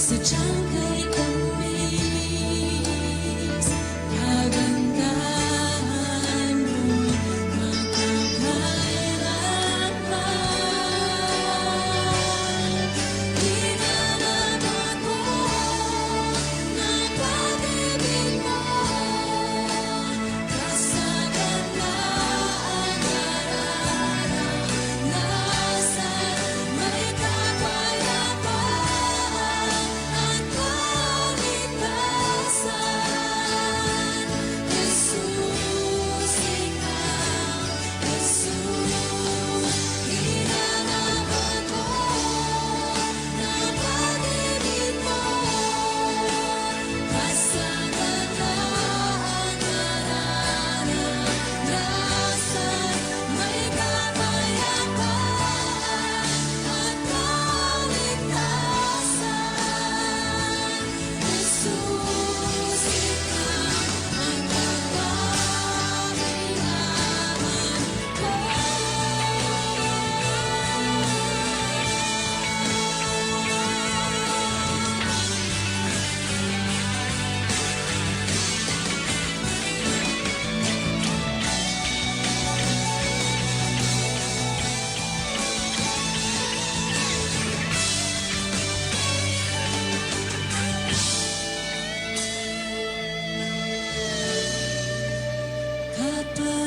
Sadyang kay tamis, kagandahan mo magkakailanman. Hinanap ako ng pag-ibig mo, kasaganaan nararanasan, may kapayapaan at kaligtasan. Jesus, ikaw, Jesus, hinanap ako ng pag-ibig mo, kasaganaan nararanasan, may kapayapaan at kaligtasan. Jesus, ikaw ang kapanginaman ko.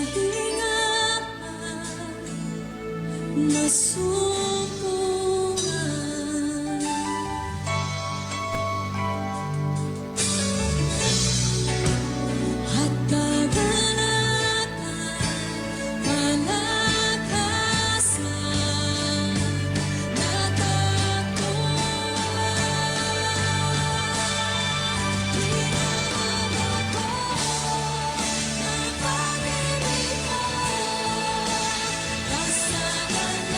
Kapahingaan na sumpungan, at kaganatan, palakasan, natagpuan. Hinanap ako ng pag-ibig mo, kasaganaan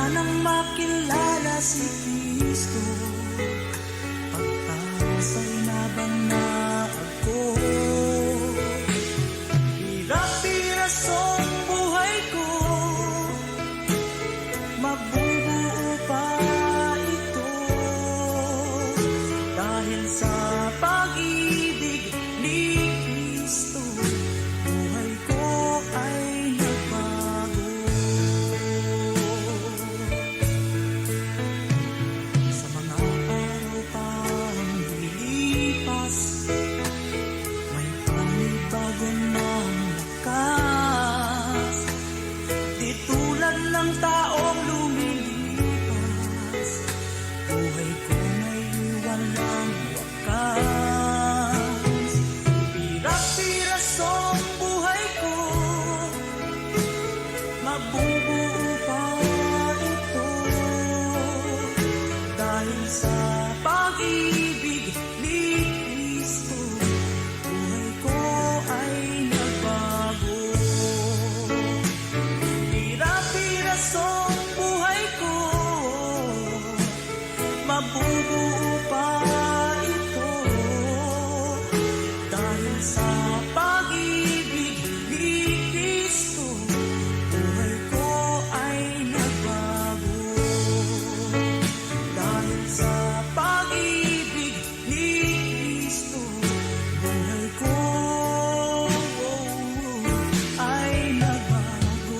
Sanang makilala si Kristo, pagkasa'y nabang na ako. Hirap-hirasong buhay ko, mabubuo pa ito. Dahil sa pag-ibig ni Kristo, buhay ko ay nagbago. Sa mga araw pang lumilipas, may panibago ng lakas. Di tulad ng taong lumilipas, buhay ko may walang wakas. Hirap-hirasong buhay ko, mabubuo pa ito. Dahil sa pag-ibig ni Kristo, buhay ko ay nagbago. Hirap-hirasong buhay ko, mabubuo pa ito. Dahil sa pag-ibig ni Kristo, buhay ko ay nagbago. Dahil sa pag-ibig ni Kristo, buhay ko ay nagbago.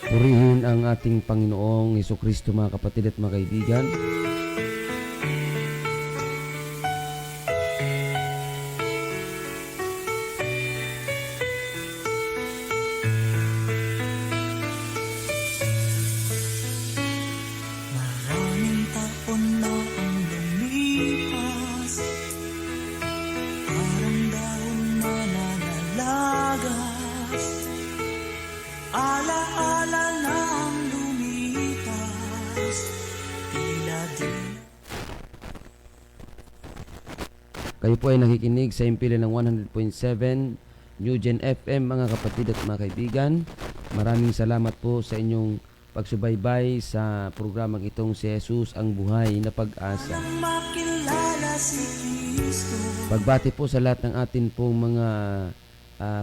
Purihin ang ating Panginoong Hesukristo, mga kapatid at mga kaibigan. Maraming taon na ang lumipas, parang daon na nalalagas. Ala-ala na ang lumipas, tila di. Kayo po ay nakikinig sa impilan ng 100.7 New Gen FM, mga kapatid at mga kaibigan. Maraming salamat po sa inyong pagsubaybay sa programang itong si Jesus ang Buhay na Pag-asa. Sanang makilala si Kristo, Pagbati po sa lahat ng atin pong mga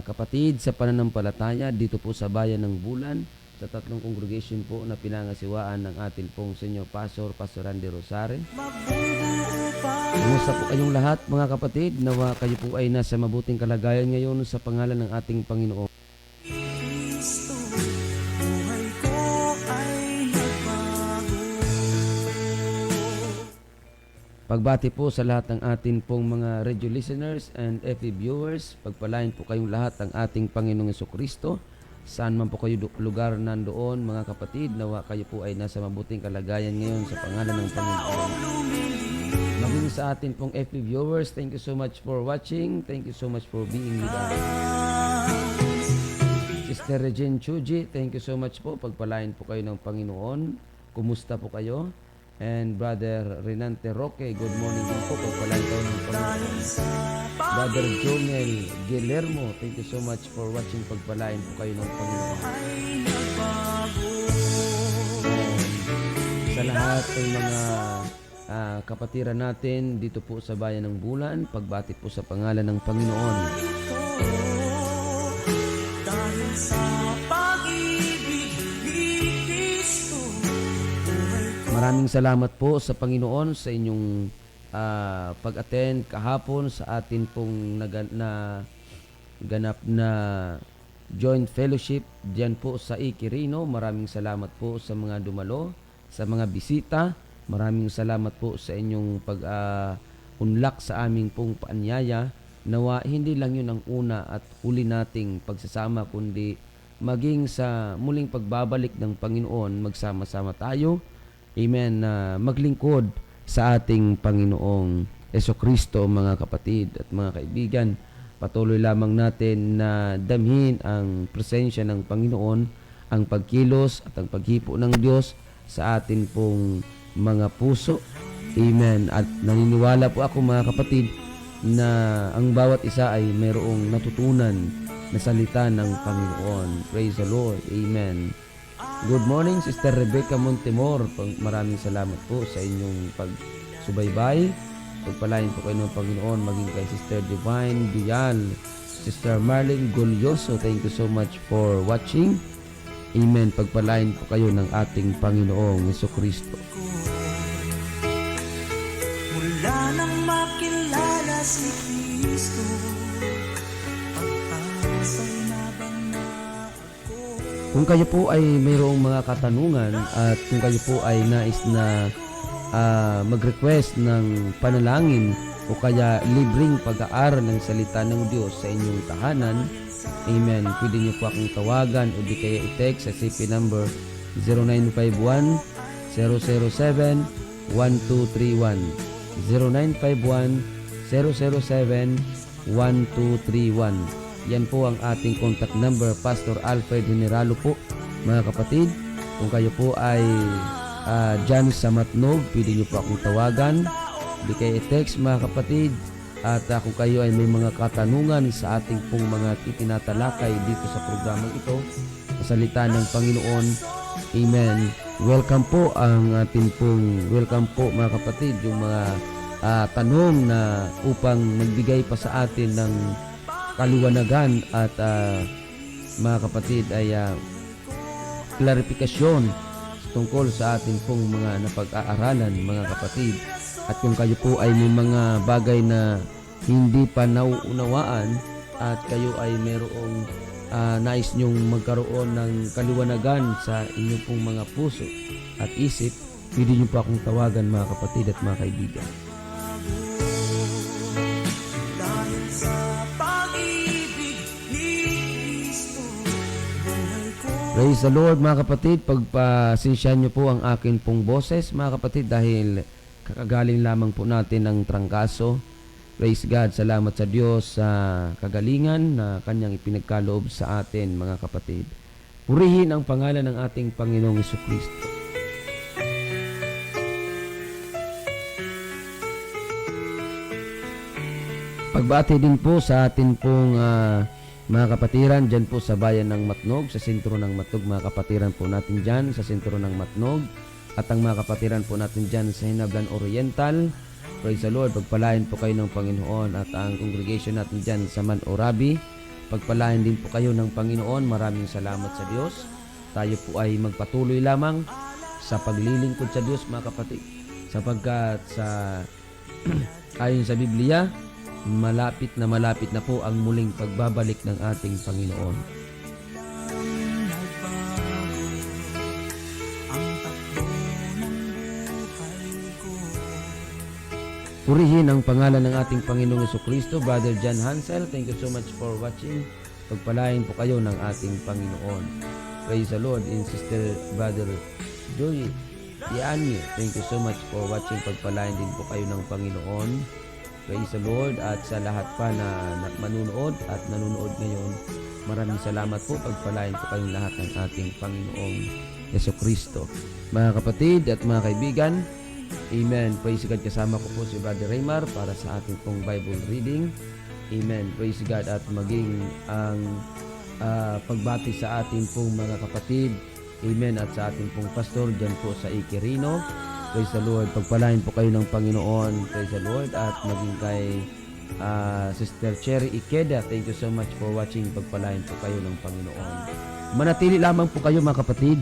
kapatid sa pananampalataya dito po sa Bayan ng Bulan, sa tatlong congregation po na pinangasiwaan ng atin pong Senior Pastor Randy Rosare. mabubuo pa Kumusta po kayong lahat, mga kapatid? Nawa kayo po ay nasa mabuting kalagayan ngayon sa pangalan ng ating Panginoon. Kristo, buhay ko ay nagbago. Pagbati po sa lahat ng atin pong mga radio listeners and FB viewers. Pagpalain po kayong lahat ng ating Panginoong Hesukristo. Saan man po kayo lugar nandoon, mga kapatid, nawa kayo po ay nasa mabuting kalagayan ngayon sa pangalan ng Panginoon. Maging sa atin pong FB viewers, thank you so much for watching. Thank you so much for being with us. Sister Regine Chuji, thank you so much po. Pagpalain po kayo ng Panginoon. Kumusta po kayo? And Brother Renante Roque, good morning din po. Pagpalain kayo ng Panginoon. Brother Jonel Guillermo, thank you so much for watching. Pagpalain po kayo ng Panginoon. And sa lahat ng mga kapatiran natin dito po sa Bayan ng Bulan, pagbati po sa pangalan ng Panginoon. Dahil sa pag-ibig ni Kristo, buhay ko Maraming salamat po sa Panginoon sa inyong pag-attend kahapon sa atin pong ganap na joint fellowship diyan po sa Iquirino. Maraming salamat po sa mga dumalo, sa mga bisita. Maraming salamat po sa inyong pag-unlak sa aming pong paanyaya. Nawa hindi lang yun ang una at huli nating pagsasama, kundi maging sa muling pagbabalik ng Panginoon, magsama-sama tayo. Amen. Maglingkod sa ating Panginoong Hesukristo, mga kapatid at mga kaibigan. Patuloy lamang natin na damhin ang presensya ng Panginoon, ang pagkilos at ang paghipo ng Diyos sa atin pong mga puso. Amen. At naniniwala po ako mga kapatid na ang bawat isa ay mayroong natutunan na salita ng Panginoon. Praise the Lord. Amen. Good morning, Sister Rebecca Montemor. Maraming salamat po sa inyong pagsubaybay. Pagpalain po kayo ng Panginoon, maging kay Sister Divine Duyal, Sister Marlene Golyoso. Thank you so much for watching. Amen. Pagpalain po kayo ng ating Panginoong Jesucristo. Mula nang makilala si Kristo, pag-asa'y nabang na ako. Kung kayo po ay mayroong mga katanungan at kung kayo po ay nais na mag-request ng panalangin o kaya libreng pag-aaral ng salita ng Diyos sa inyong tahanan, amen, pwede niyo po akong tawagan o di kaya i-text sa CP number 0951 007 1231 0951 007 1231. Yan po ang ating contact number. Pastor Alfred Generalo po mga kapatid. Kung kayo po ay dyan sa Matnog, pwede nyo po akong tawagan, di kayo i-text mga kapatid. At kung kayo ay may mga katanungan sa ating pong mga itinatalakay dito sa programang ito, sa salita ng Panginoon, amen, welcome po ang ating pong welcome po mga kapatid, yung mga tanong na upang magbigay pa sa atin ng kaliwanagan at mga kapatid ay klarifikasyon tungkol sa ating pong mga napag-aaralan mga kapatid. At kung kayo po ay may mga bagay na hindi pa nauunawaan at kayo ay mayroong nais nyong magkaroon ng kaliwanagan sa inyong pong mga puso at isip, pwede nyo pa akong tawagan mga kapatid at mga kaibigan. Dahil sa pag-ibig ni Kristo, buhay ko. Praise the Lord mga kapatid. Pagpasensyahan nyo po ang akin pong boses mga kapatid dahil kakagaling lamang po natin ng trangkaso. Praise God. Salamat sa Diyos sa kagalingan na Kanyang ipinagkaloob sa atin mga kapatid. Purihin ang pangalan ng ating Panginoong Jesucristo. Pagbati din po sa atin pong mga kapatiran dyan po sa bayan ng Matnog, sa sentro ng Matnog, mga kapatiran po natin dyan sa sentro ng Matnog, at ang mga kapatiran po natin dyan sa Hinablan Oriental. Praise the Lord, pagpalain po kayo ng Panginoon, at ang congregation natin dyan sa Man Orabi, pagpalain din po kayo ng Panginoon. Maraming salamat sa Diyos. Tayo po ay magpatuloy lamang sa paglilingkod sa Diyos mga kapatid, sapagkat sa ayon sa Biblia, malapit na po ang muling pagbabalik ng ating Panginoon. Purihin ang pangalan ng ating Panginoong Jesucristo. Brother John Hansel, thank you so much for watching. Pagpalain po kayo ng ating Panginoon. Praise the Lord. And Sister Brother Joy Dianyo, thank you so much for watching. Pagpalain din po kayo ng Panginoon. Praise the Lord. At sa lahat pa na manunood at nanonood ngayon, maraming salamat po. Pagpalain po kayong lahat ng ating Panginoong Jesucristo. Mga kapatid at mga kaibigan, amen. Praise God. Kasama ko po si Brother Raymar para sa ating pong Bible reading. Amen. Praise God. At maging ang pagbati sa ating pong mga kapatid. Amen. At sa ating pong pastor dyan po sa Iquirino. Praise the Lord. Pagpalain po kayo ng Panginoon. Praise the Lord. At maging kay Sister Cherry Ikeda, thank you so much for watching. Pagpalain po kayo ng Panginoon. Manatili lamang po kayo mga kapatid.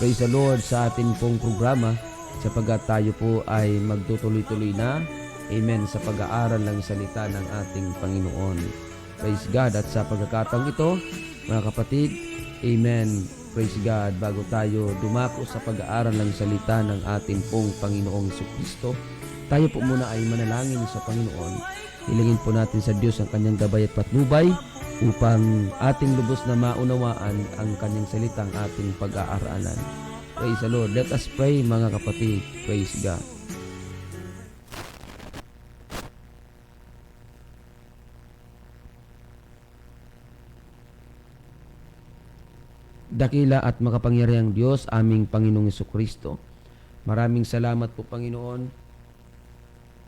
Praise the Lord sa ating pong programa, sapagkat tayo po ay magtutuloy-tuloy na, amen, sa pag-aaral ng salita ng ating Panginoon. Praise God. At sa pagkakataong ito, mga kapatid, amen, praise God, bago tayo dumako sa pag-aaral ng salita ng ating pong Panginoong Jesucristo, tayo po muna ay manalangin sa Panginoon. Hilingin po natin sa Diyos ang kanyang gabay at patnubay upang ating lubos na maunawaan ang kanyang salitang ating pag-aaralan. Praise the Lord. Let us pray mga kapatid. Praise God. Dakila at makapangyarihang Diyos, aming Panginoong Jesucristo, Maraming salamat po, Panginoon,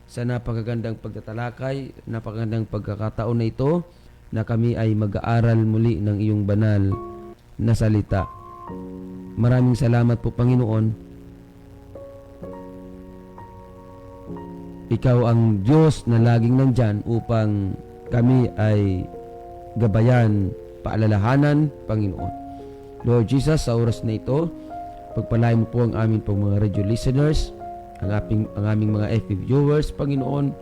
sa napakagandang pagtatalakay, napakagandang pagkakataon na ito na kami ay mag-aaral muli ng iyong banal na salita. Maraming salamat po, Panginoon. Ikaw ang Diyos na laging nandyan upang kami ay gabayan, paalalahanan, Panginoon. Lord Jesus, sa oras na ito, pagpalain mo po ang aming pong mga radio listeners, ang aming mga FB viewers, Panginoon,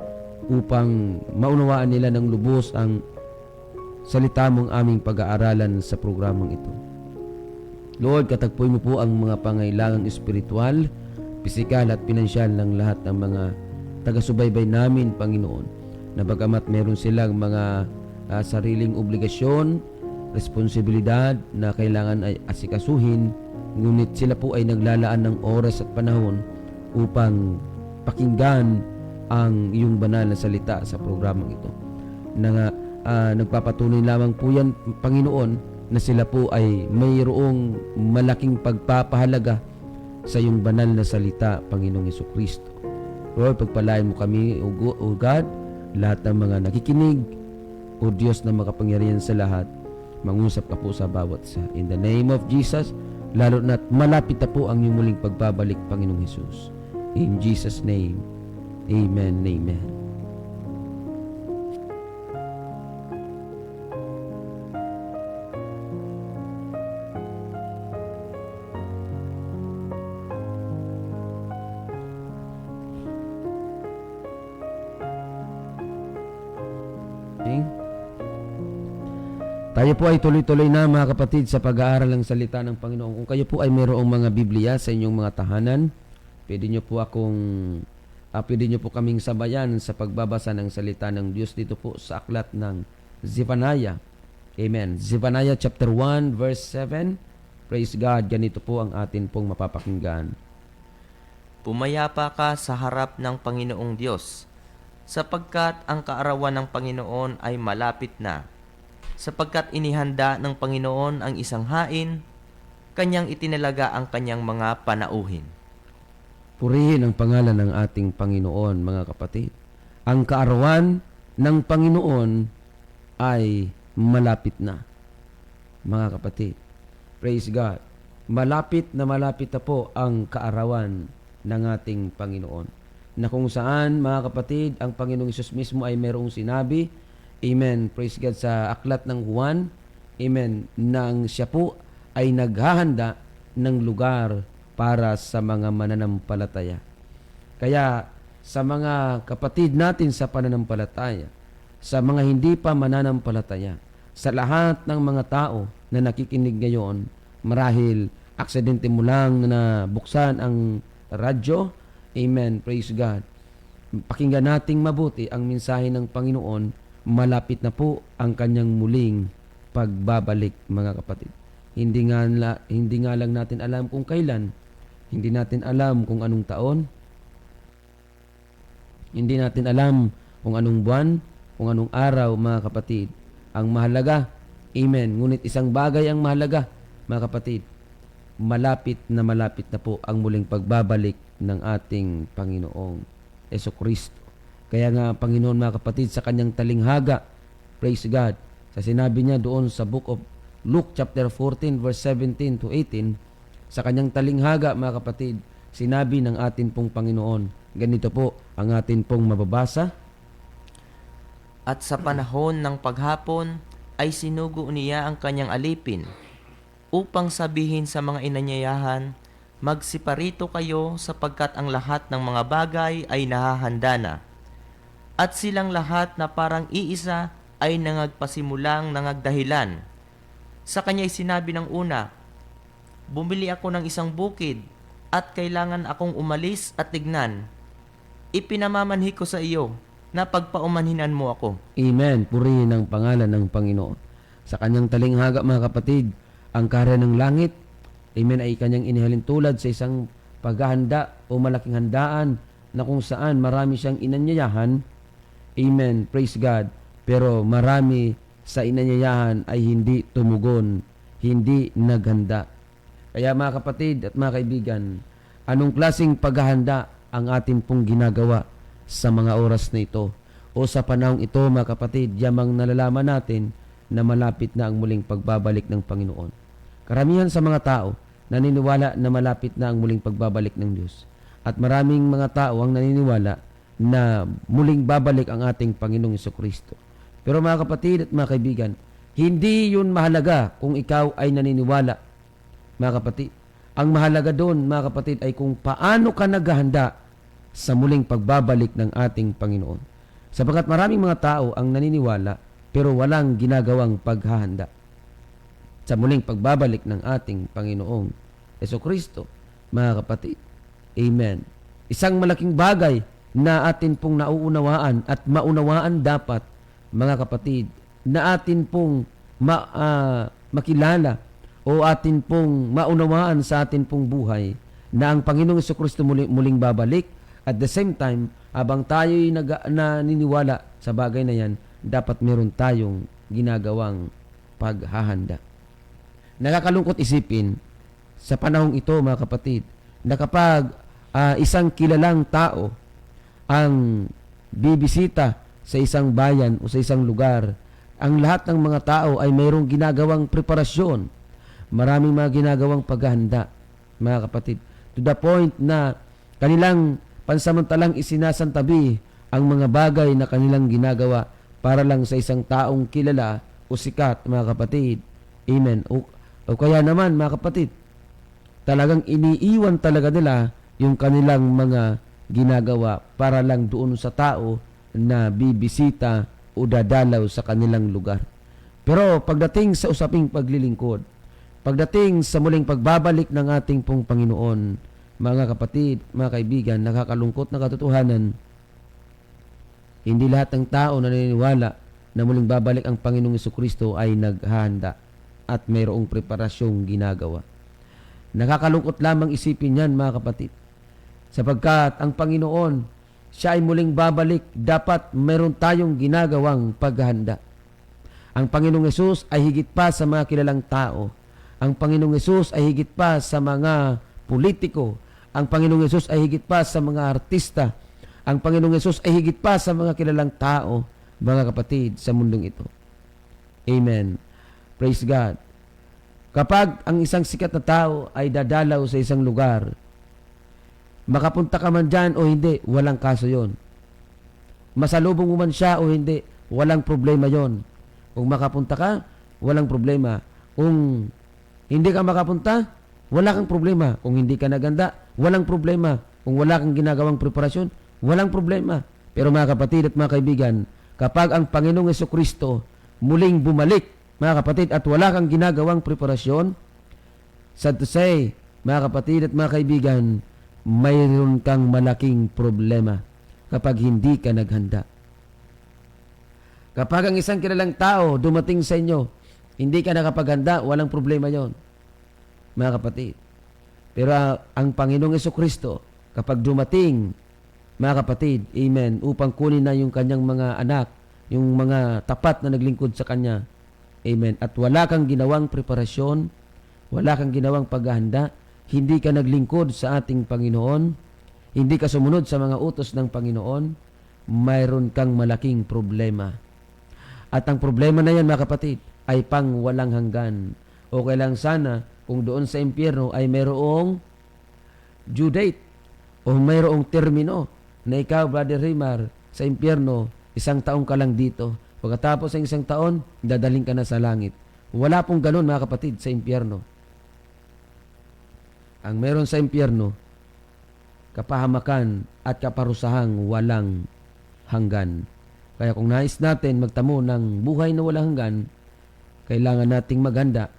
upang maunawaan nila ng lubos ang salita mong aming pag-aaralan sa programang ito. Lord, katagpoy mo po ang mga pangailangang espiritual, pisikal at pinansyal ng lahat ng mga taga-subaybay namin, Panginoon, na bagamat meron silang mga sariling obligasyon, responsibilidad na kailangan ay asikasuhin, ngunit sila po ay naglalaan ng oras at panahon upang pakinggan ang iyong banal na salita sa programang ito. Nagpapatunay lamang po yan, Panginoon, na sila po ay mayroong malaking pagpapahalaga sa iyong banal na salita, Panginoong Jesucristo. Lord, pagpalain mo kami, O God, lahat ng mga nakikinig, O Diyos na makapangyarihan sa lahat, mangusap ka po sa bawat isa. In the name of Jesus, lalo na't malapit na po ang iyong muling pagbabalik, Panginoong Jesus. In Jesus' name, Amen, Amen. Okay. Tayo po ay tuloy-tuloy na, mga kapatid, sa pag-aaral ng salita ng Panginoon. Kung kayo po ay mayroong mga Biblia sa inyong mga tahanan, pwede nyo po kaming sabayan sa pagbabasa ng salita ng Diyos dito po sa aklat ng Zephaniah. Amen. Zephaniah chapter 1 verse 7. Praise God. Ganito po ang atin pong mapapakinggan. Pumayapa ka sa harap ng Panginoong Diyos, sapagkat ang kaarawan ng Panginoon ay malapit na. Sapagkat inihanda ng Panginoon ang isang hain, kanyang itinalaga ang kanyang mga panauhin. Purihin ang pangalan ng ating Panginoon, mga kapatid. Ang kaarawan ng Panginoon ay malapit na, mga kapatid. Praise God. Malapit na po ang kaarawan ng ating Panginoon. Na kung saan, mga kapatid, ang Panginoong Hesus mismo ay mayroong sinabi, Amen, praise God, sa aklat ng Juan, Amen, nang siya po ay naghahanda ng lugar para sa mga mananampalataya. Kaya sa mga kapatid natin sa pananampalataya, sa mga hindi pa mananampalataya, sa lahat ng mga tao na nakikinig ngayon, marahil aksidente mo lang na buksan ang radyo, Amen, praise God. Pakinggan nating mabuti ang mensahe ng Panginoon. Malapit na po ang kanyang muling pagbabalik, mga kapatid. Hindi nga lang natin alam kung kailan, hindi natin alam kung anong taon, hindi natin alam kung anong buwan, kung anong araw, mga kapatid. Ang mahalaga, Amen, ngunit isang bagay ang mahalaga, mga kapatid, malapit na po ang muling pagbabalik ng ating Panginoong Jesucristo. Kaya nga, Panginoon, mga kapatid, sa kanyang talinghaga, praise God, sa sinabi niya doon sa book of Luke chapter 14 verse 17 to 18, sa kanyang talinghaga, mga kapatid, sinabi ng atin pong Panginoon, ganito po ang atin pong mababasa. At sa panahon ng paghapon ay sinugo niya ang kanyang alipin upang sabihin sa mga inanyayahan, magsiparito kayo sapagkat ang lahat ng mga bagay ay nahahanda na. At silang lahat na parang iisa ay nangagpasimulang nangagdahilan. Sa kanya'y sinabi ng una, bumili ako ng isang bukid at kailangan akong umalis at tignan. Ipinamamanhi ko sa iyo na pagpaumanhinan mo ako. Amen. Purihin ang pangalan ng Panginoon. Sa kanyang talinghaga, mga kapatid, ang karya ng langit, Amen, ay kanyang inihalin tulad sa isang paghahanda o malaking handaan na kung saan marami siyang inanyayahan. Amen. Praise God. Pero marami sa inanyayahan ay hindi tumugon, hindi naghanda. Kaya mga kapatid at mga kaibigan, Anong klaseng paghahanda ang atin pong ginagawa sa mga oras na ito o sa panahong ito, mga kapatid, yamang nalalaman natin na malapit na ang muling pagbabalik ng Panginoon. Karamihan sa mga tao naniniwala na malapit na ang muling pagbabalik ng Diyos. At maraming mga tao ang naniniwala na muling babalik ang ating Panginoong Jesucristo. Pero mga kapatid at mga kaibigan, hindi yun mahalaga kung ikaw ay naniniwala, mga kapatid. Ang mahalaga doon, mga kapatid, ay kung paano ka naghahanda sa muling pagbabalik ng ating Panginoon. Sapagkat maraming mga tao ang naniniwala pero walang ginagawang paghahanda sa muling pagbabalik ng ating Panginoong Jesucristo, mga kapatid. Amen. Isang malaking bagay na atin pong nauunawaan at maunawaan dapat, mga kapatid, na atin pong makilala o atin pong maunawaan sa atin pong buhay na ang Panginoong Jesucristo muling babalik. At the same time, habang tayo'y naniniwala sa bagay na yan, dapat meron tayong ginagawang paghahanda. Nakakalungkot isipin sa panahong ito, mga kapatid, na kapag isang kilalang tao ang bibisita sa isang bayan o sa isang lugar, ang lahat ng mga tao ay mayroong ginagawang preparasyon. Maraming mga ginagawang paghahanda, mga kapatid, to the point na kanilang pansamantalang isinasantabi ang mga bagay na kanilang ginagawa para lang sa isang taong kilala o sikat, mga kapatid. Amen. O kaya naman, mga kapatid, talagang iniiwan talaga nila yung kanilang mga ginagawa para lang doon sa tao na bibisita o dadalaw sa kanilang lugar. Pero pagdating sa usaping paglilingkod, pagdating sa muling pagbabalik ng ating pong Panginoon, mga kapatid, mga kaibigan, nakakalungkot na katotohanan, hindi lahat ng tao na naniniwala na muling babalik ang Panginoong Jesucristo ay naghahanda at mayroong preparasyong ginagawa. Nakakalungkot lamang isipin yan, mga kapatid, sapagkat ang Panginoon, siya ay muling babalik, dapat mayroon tayong ginagawang paghahanda. Ang Panginoong Hesus ay higit pa sa mga kilalang tao. Ang Panginoong Hesus ay higit pa sa mga politiko. Ang Panginoong Hesus ay higit pa sa mga artista. Ang Panginoong Hesus ay higit pa sa mga kilalang tao, mga kapatid, sa mundong ito. Amen. Praise God. Kapag ang isang sikat na tao ay dadalaw sa isang lugar, makapunta ka man dyan o hindi, walang kaso yon. Masalubong mo man siya o hindi, walang problema yon. Kung makapunta ka, walang problema. Kung hindi ka makapunta, wala kang problema. Kung hindi ka naganda, walang problema. Kung wala kang ginagawang preparasyon, walang problema. Pero mga kapatid at mga kaibigan, kapag ang Panginoong Jesucristo muling bumalik, mga kapatid, at wala kang ginagawang preparasyon, sad to say, mga kapatid at mga kaibigan, mayroon kang malaking problema kapag hindi ka naghanda. Kapag ang isang kilalang tao dumating sa inyo, hindi ka nakapaghanda, walang problema yon, mga kapatid. Pero ang Panginoong Jesucristo, kapag dumating, mga kapatid, amen, upang kunin na yung kanyang mga anak, yung mga tapat na naglingkod sa kanya, amen, at wala kang ginawang preparasyon, wala kang ginawang paghahanda, hindi ka naglingkod sa ating Panginoon, hindi ka sumunod sa mga utos ng Panginoon, mayroon kang malaking problema. At ang problema na yan, mga kapatid, ay pang walang hanggan. Okay lang sana kung doon sa impyerno ay mayroong due date o mayroong termino na ikaw, Brother Rimar, sa impyerno, 1 taong ka lang dito. Pagkatapos ng 1 taon, dadaling ka na sa langit. Wala pong ganun, mga kapatid, sa impyerno. Ang meron sa impyerno, kapahamakan at kaparusahang walang hanggan. Kaya kung nais natin magtamo ng buhay na walang hanggan, kailangan nating maghanda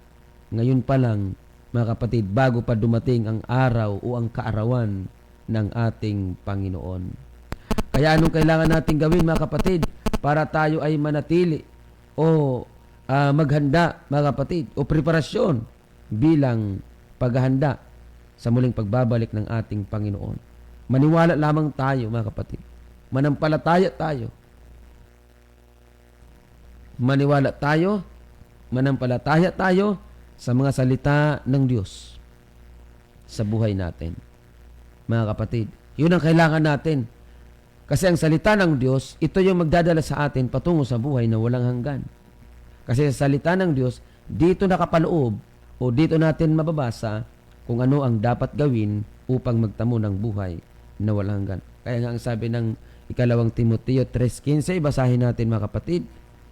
ngayon pa lang, mga kapatid, bago pa dumating ang araw o ang kaarawan ng ating Panginoon. Kaya anong kailangan nating gawin, mga kapatid, para tayo ay manatili o maghanda, mga kapatid, o preparasyon bilang paghahanda sa muling pagbabalik ng ating Panginoon. Maniwala lamang tayo, mga kapatid. Manampalataya tayo. Maniwala tayo, manampalataya tayo sa mga salita ng Diyos sa buhay natin. mga kapatid. Yun ang kailangan natin. Kasi ang salita ng Diyos, ito yung magdadala sa atin patungo sa buhay na walang hanggan. Kasi sa salita ng Diyos, dito nakapaloob o dito natin mababasa kung ano ang dapat gawin upang magtamo ng buhay na walang hanggan. Kaya nga ang sabi ng ikalawang Timoteo 3:15, basahin natin mga kapatid.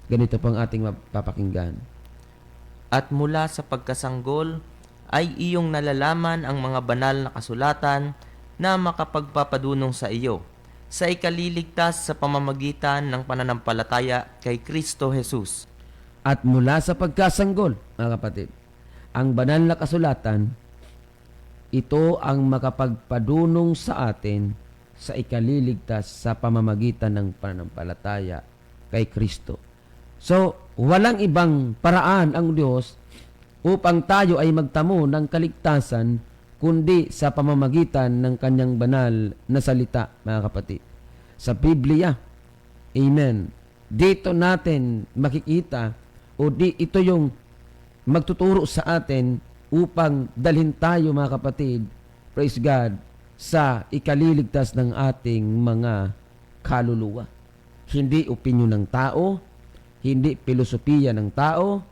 Ganito pang ating mapapakinggan. At mula sa pagkasanggol ay iyong nalalaman ang mga banal na kasulatan na makapagpapadunong sa iyo sa ikaliligtas sa pamamagitan ng pananampalataya kay Kristo Jesus. At mula sa pagkasanggol, mga kapatid, ang banal na kasulatan, ito ang makapagpadunong sa atin sa ikaliligtas sa pamamagitan ng pananampalataya kay Kristo. So, walang ibang paraan ang Diyos upang tayo ay magtamo ng kaligtasan kundi sa pamamagitan ng kanyang banal na salita, mga kapatid. Sa Biblia, amen, dito natin makikita ito yung magtuturo sa atin upang dalhin tayo, mga kapatid, praise God, sa ikaliligtas ng ating mga kaluluwa. Hindi opinyon ng tao, hindi filosofiya ng tao,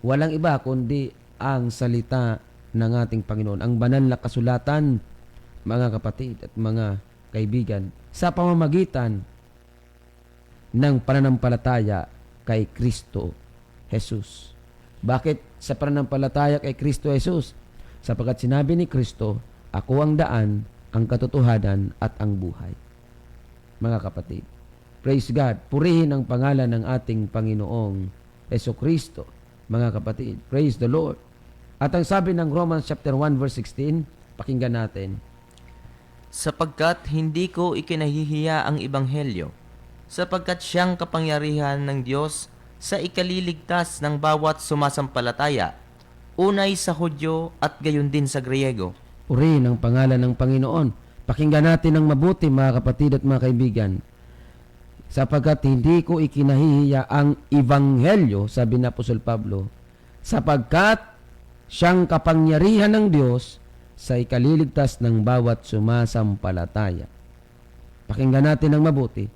walang iba kundi ang salita ng ating Panginoon, ang banal na kasulatan, mga kapatid at mga kaibigan, sa pamamagitan ng pananampalataya kay Kristo Jesus. Bakit sa pananampalataya kay Kristo Jesus? Sapagkat sinabi ni Kristo, ako ang daan, ang katotohanan at ang buhay. Mga kapatid, praise God, purihin ang pangalan ng ating Panginoong Jesucristo. Mga kapatid, praise the Lord. At ang sabi ng Romans chapter 1 verse 16, pakinggan natin. Sapagkat hindi ko ikinahihiya ang ebanghelyo, sapagkat siyang kapangyarihan ng Diyos sa ikaliligtas ng bawat sumasampalataya, unay sa Hudyo at gayon din sa Griego. Purihin ang pangalan ng Panginoon. Pakinggan natin ng mabuti, mga kapatid at mga kaibigan. Sapagkat hindi ko ikinahihiya ang ebanghelyo, sabi na Apostol Pablo, sapagkat siyang kapangyarihan ng Diyos sa ikaliligtas ng bawat sumasampalataya. Pakinggan natin ng mabuti.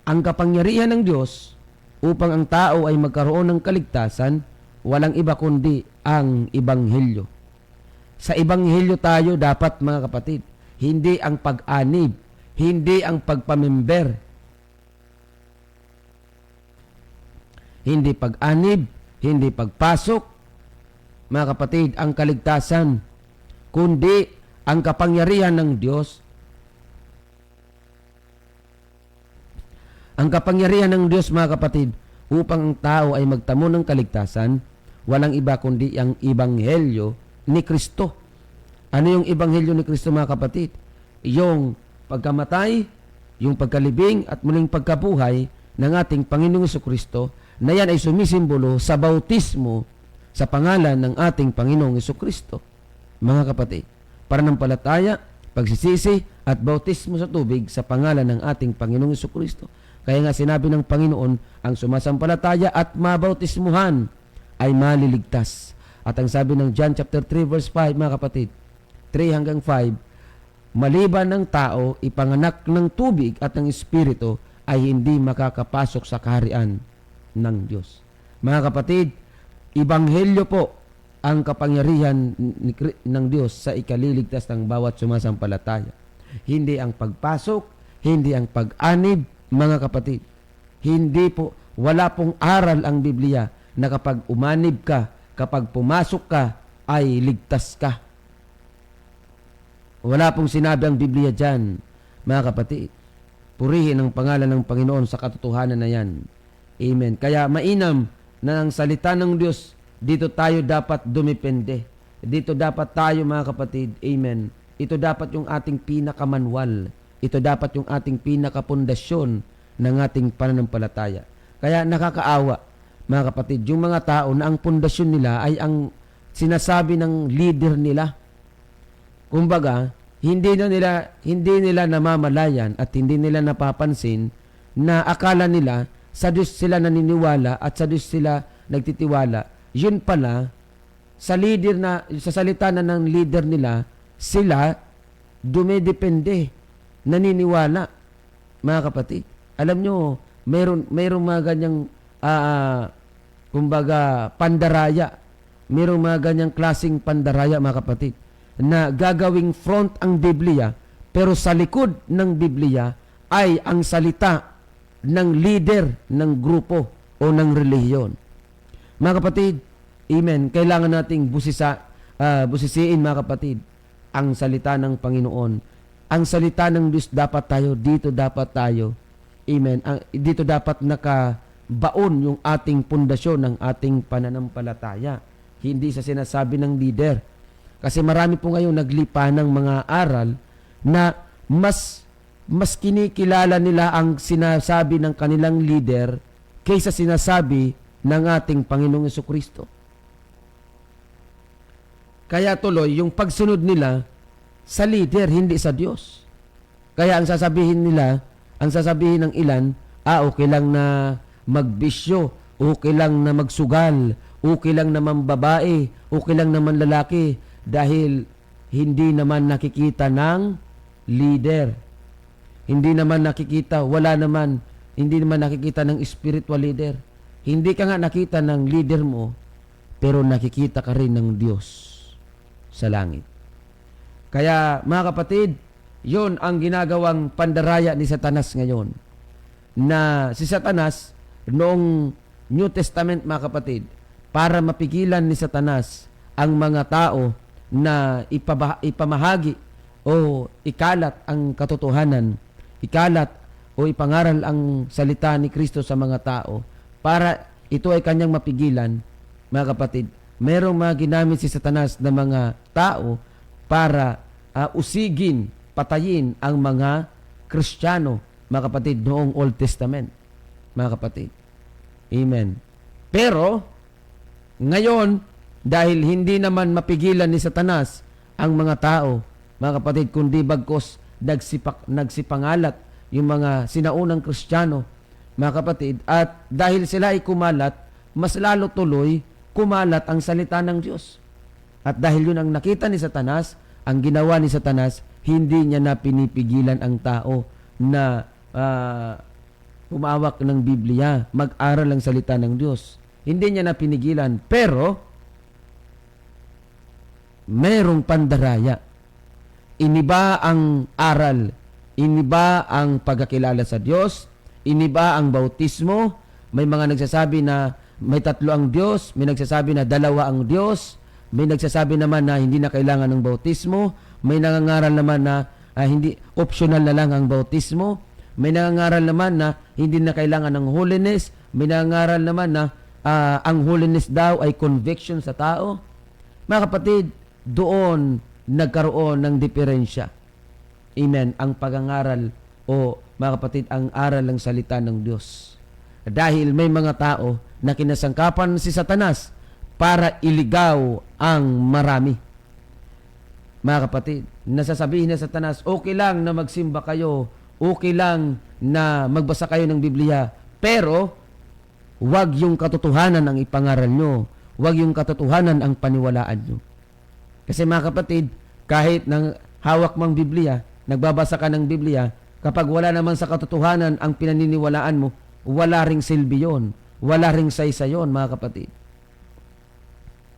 Ang kapangyarihan ng Diyos upang ang tao ay magkaroon ng kaligtasan, walang iba kundi ang ebanghelyo. Sa ebanghelyo tayo dapat, mga kapatid, hindi ang pag-anib, hindi ang pagpamember, hindi pag-anib, hindi pagpasok, mga kapatid, ang kaligtasan, kundi ang kapangyarihan ng Diyos. Ang kapangyarihan ng Diyos, mga kapatid, upang ang tao ay magtamo ng kaligtasan, walang iba kundi ang ebanghelyo ni Kristo. Ano yung ebanghelyo ni Kristo, mga kapatid? Yung pagkamatay, yung pagkalibing at muling pagkabuhay ng ating Panginoong Jesucristo, na yan ay sumisimbolo sa bautismo sa pangalan ng ating Panginoong Jesucristo. Mga kapatid, pananampalataya, pagsisisi at bautismo sa tubig sa pangalan ng ating Panginoong Jesucristo. Kaya nga sinabi ng Panginoon, ang sumasampalataya at mabautismuhan ay maliligtas. At ang sabi ng John chapter 3 verse 5, mga kapatid, 3 hanggang 5, maliban ng tao, ipanganak ng tubig at ng Espiritu ay hindi makakapasok sa kaharian ng Diyos. Mga kapatid, ebanghelyo po ang kapangyarihan ng Diyos sa ikaliligtas ng bawat sumasampalataya. Hindi ang pagpasok, hindi ang pag-anib, mga kapatid. Hindi po, wala pong aral ang Biblia na kapag umanib ka, kapag pumasok ka, ay ligtas ka. Wala pong sinabi ang Biblia dyan, mga kapatid. Purihin ang pangalan ng Panginoon sa katotohanan na yan. Amen. Kaya mainam na ang salita ng Diyos, dito tayo dapat dumipende. Dito dapat tayo, mga kapatid, amen. Ito dapat yung ating pinakamanwal. Ito dapat yung ating pinakapundasyon ng ating pananampalataya. Kaya nakakaawa, mga kapatid, yung mga tao na ang pundasyon nila ay ang sinasabi ng leader nila. Kumbaga, hindi nila namamalayan at hindi nila napapansin na akala nila sa Diyos sila naniniwala at sa Diyos sila nagtitiwala. Yun pala, sa salita na ng leader nila, sila dumedepende, naniniwala, mga kapatid. Alam nyo, mayroong mga ganyang, kumbaga, pandaraya. Mayroong mga ganyang klaseng pandaraya, mga kapatid, na gagawing front ang Biblia, pero sa likod ng Biblia ay ang salita ng leader ng grupo o ng relihiyon. Mga kapatid, amen, kailangan nating busisiin, mga kapatid, ang salita ng Panginoon. Ang salita ng Diyos dapat tayo, dito dapat tayo, amen, dito dapat nakabaon yung ating pundasyon ng ating pananampalataya. Hindi sa sinasabi ng leader. Kasi marami po ngayon naglipa ng mga aral na mas kinikilala nila ang sinasabi ng kanilang leader kaysa sinasabi ng ating Panginoong Jesucristo. Kaya tuloy, yung pagsunod nila sa leader, hindi sa Diyos. Kaya ang sasabihin ng ilan, okay lang na magbisyo, okay lang na magsugal, okay lang naman babae, okay lang naman lalaki, dahil hindi naman nakikita ng leader. Hindi naman nakikita ng spiritual leader. Hindi ka nga nakita ng leader mo, pero nakikita ka rin ng Diyos sa langit. Kaya mga kapatid, yon ang ginagawang pandaraya ni Satanas ngayon. Na si Satanas, noong New Testament, mga kapatid, para mapigilan ni Satanas ang mga tao na ipamahagi o ikalat ang katotohanan, ikalat o ipangaral ang salita ni Kristo sa mga tao, para ito ay kanyang mapigilan, mga kapatid, merong mga ginamit si Satanas na mga tao para usigin, patayin ang mga Kristiyano, mga kapatid, noong Old Testament, mga kapatid. Amen. Pero ngayon, dahil hindi naman mapigilan ni Satanas ang mga tao, mga kapatid, kundi bagkos nagsipangalat yung mga sinaunang Kristiyano, mga kapatid, at dahil sila ay kumalat, mas lalo tuloy kumalat ang salita ng Diyos. At dahil yun ang nakita ni Satanas, ang ginawa ni Satanas, hindi niya na pinipigilan ang tao na humawak ng Biblia, mag-aral ang salita ng Diyos. Hindi niya na pinigilan, pero merong pandaraya. Iniba ang aral, iniba ang pagkakilala sa Diyos, iniba ang bautismo. May mga nagsasabi na may 3 ang Diyos, may nagsasabi na 2 ang Diyos, may nagsasabi naman na hindi na kailangan ng bautismo, may nangangaral naman na hindi optional na lang ang bautismo, may nangangaral naman na hindi na kailangan ng holiness, may nangangaral naman na ang holiness daw ay conviction sa tao. Mga kapatid, doon nagkaroon ng diferensya. Amen. Ang pagangaral o mga kapatid, ang aral ng salita ng Diyos. Dahil may mga tao na kinasangkapan si Satanas para iligaw ang marami. Mga kapatid, nasasabihin na Satanas, okay lang na magsimba kayo, okay lang na magbasa kayo ng Biblia, pero wag yung katotohanan ang ipangaral nyo. Wag yung katotohanan ang paniwalaan nyo. Kasi mga kapatid, kahit nang hawak mang Biblia, nagbabasa ka ng Biblia, kapag wala naman sa katotohanan ang pinaniniwalaan mo, wala ring silbi yun. Wala ring saysa yun, mga kapatid.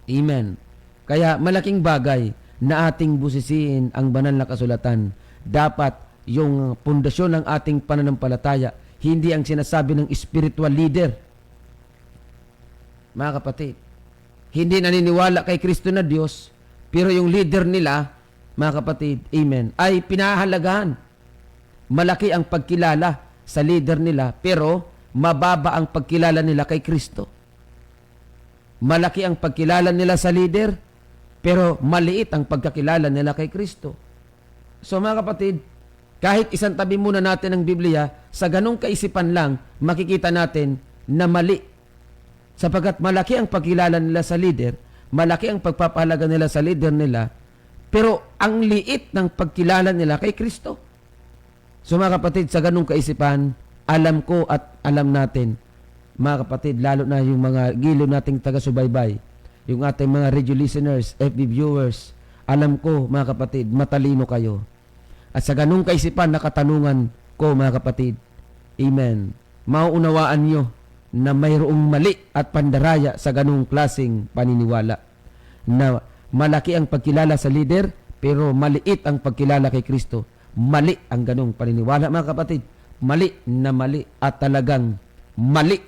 Amen. Kaya malaking bagay na ating busisiin ang banal na kasulatan. Dapat yung pundasyon ng ating pananampalataya, hindi ang sinasabi ng spiritual leader. Mga kapatid, hindi naniniwala kay Kristo na Diyos, pero yung leader nila, mga kapatid, amen, ay pinahahalagahan. Malaki ang pagkilala sa leader nila, pero mababa ang pagkilala nila kay Kristo. Malaki ang pagkilala nila sa leader, pero maliit ang pagkakilala nila kay Kristo. So mga kapatid, kahit isang tabi muna natin ang Biblia, sa ganong kaisipan lang, makikita natin na mali. Sapagkat malaki ang pagkilala nila sa leader, malaki ang pagpapahalaga nila sa leader nila, pero ang liit ng pagkilala nila kay Kristo. So mga kapatid, sa ganung kaisipan, alam ko at alam natin, mga kapatid, lalo na yung mga gilo nating taga-subaybay, yung ating mga radio listeners, FB viewers, alam ko, mga kapatid, matalino kayo. At sa ganung kaisipan na katanungan ko, mga kapatid, amen, mauunawaan nyo na mayroong mali at pandaraya sa ganung klaseng paniniwala. Na malaki ang pagkilala sa leader, pero maliit ang pagkilala kay Kristo. Mali ang ganung paniniwala, mga kapatid. Mali na mali at talagang mali,